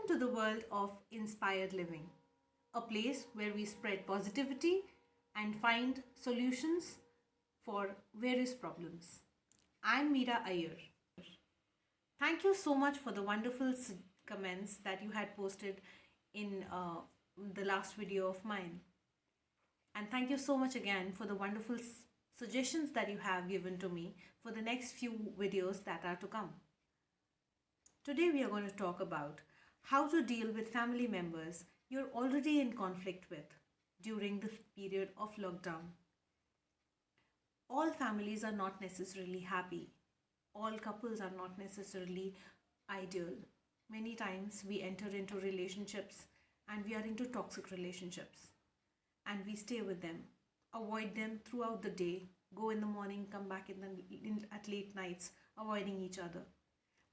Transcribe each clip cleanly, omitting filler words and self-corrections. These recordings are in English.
Welcome to the world of inspired living, a place where we spread positivity and find solutions for various problems. I'm Meera Iyer. Thank you so much for the wonderful comments that you had posted in the last video of mine. And thank you so much again for the wonderful suggestions that you have given to me for the next few videos that are to come. Today we are going to talk about how to deal with family members you're already in conflict with during the period of lockdown. All families are not necessarily happy. All couples are not necessarily ideal. Many times we enter into relationships and we are into toxic relationships and we stay with them, avoid them throughout the day, go in the morning, come back at late nights, avoiding each other.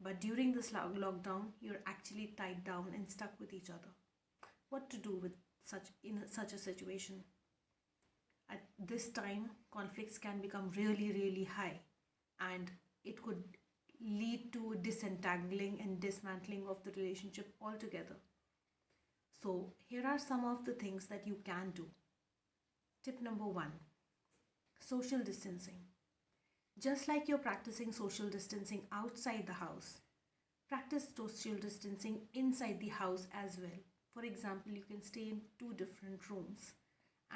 But during this lockdown, you're actually tied down and stuck with each other. What to do with such a situation? At this time, conflicts can become really, really high, and it could lead to disentangling and dismantling of the relationship altogether. So here are some of the things that you can do. Tip number 1, social distancing. Just like you're practicing social distancing outside the house, practice social distancing inside the house as well. For example, you can stay in 2 different rooms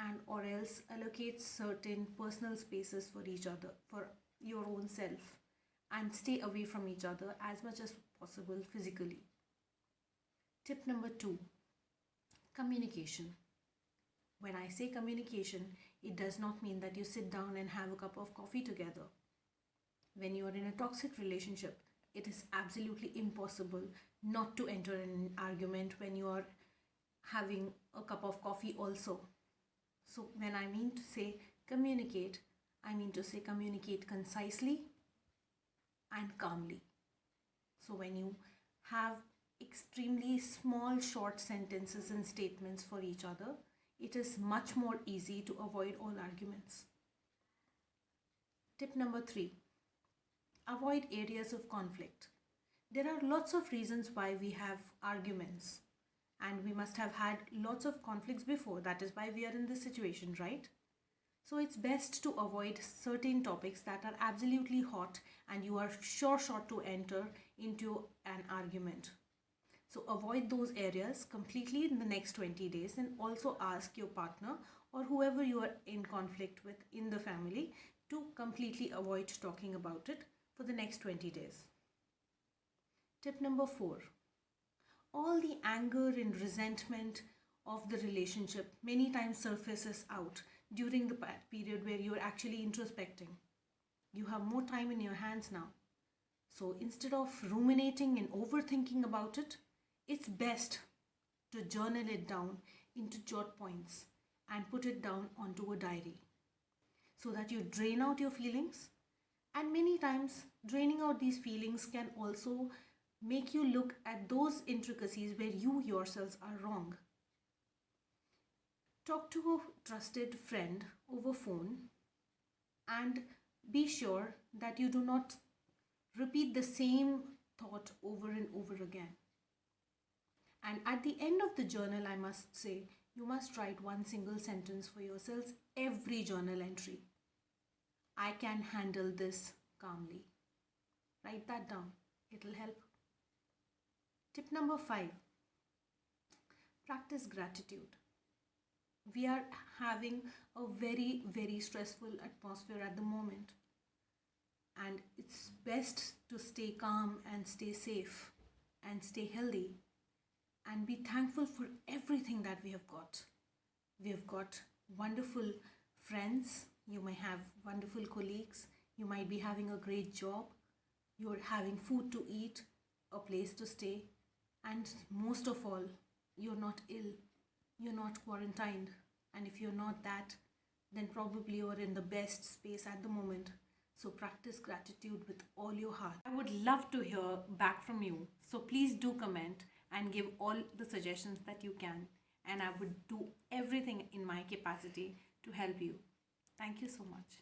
and or else allocate certain personal spaces for each other, for your own self, and stay away from each other as much as possible physically. Tip number 2, communication. When I say communication, it does not mean that you sit down and have a cup of coffee together. When you are in a toxic relationship, it is absolutely impossible not to enter an argument when you are having a cup of coffee also. So when I mean to say communicate, I mean to say communicate concisely and calmly. So when you have extremely small short sentences and statements for each other, it is much more easy to avoid all arguments. Tip number 3, avoid areas of conflict. There are lots of reasons why we have arguments, and we must have had lots of conflicts before. That is why we are in this situation, right? So it's best to avoid certain topics that are absolutely hot and you are sure to enter into an argument. So avoid those areas completely in the next 20 days, and also ask your partner or whoever you are in conflict with in the family to completely avoid talking about it for the next 20 days. Tip number 4, all the anger and resentment of the relationship many times surfaces out during the period where you are actually introspecting. You have more time in your hands now. So instead of ruminating and overthinking about it, it's best to journal it down into jot points and put it down onto a diary so that you drain out your feelings. And many times draining out these feelings can also make you look at those intricacies where you yourselves are wrong. Talk to a trusted friend over phone and be sure that you do not repeat the same thought over and over again. And at the end of the journal, I must say, you must write one single sentence for yourselves every journal entry. I can handle this calmly. Write that down. It'll help. Tip number 5, practice gratitude. We are having a very, very stressful atmosphere at the moment. And it's best to stay calm and stay safe and stay healthy. And be thankful for everything that we have got. We have got wonderful friends. You may have wonderful colleagues. You might be having a great job. You're having food to eat, a place to stay. And most of all, you're not ill. You're not quarantined. And if you're not that, then probably you're in the best space at the moment. So practice gratitude with all your heart. I would love to hear back from you. So please do comment and give all the suggestions that you can, and I would do everything in my capacity to help you. Thank you so much.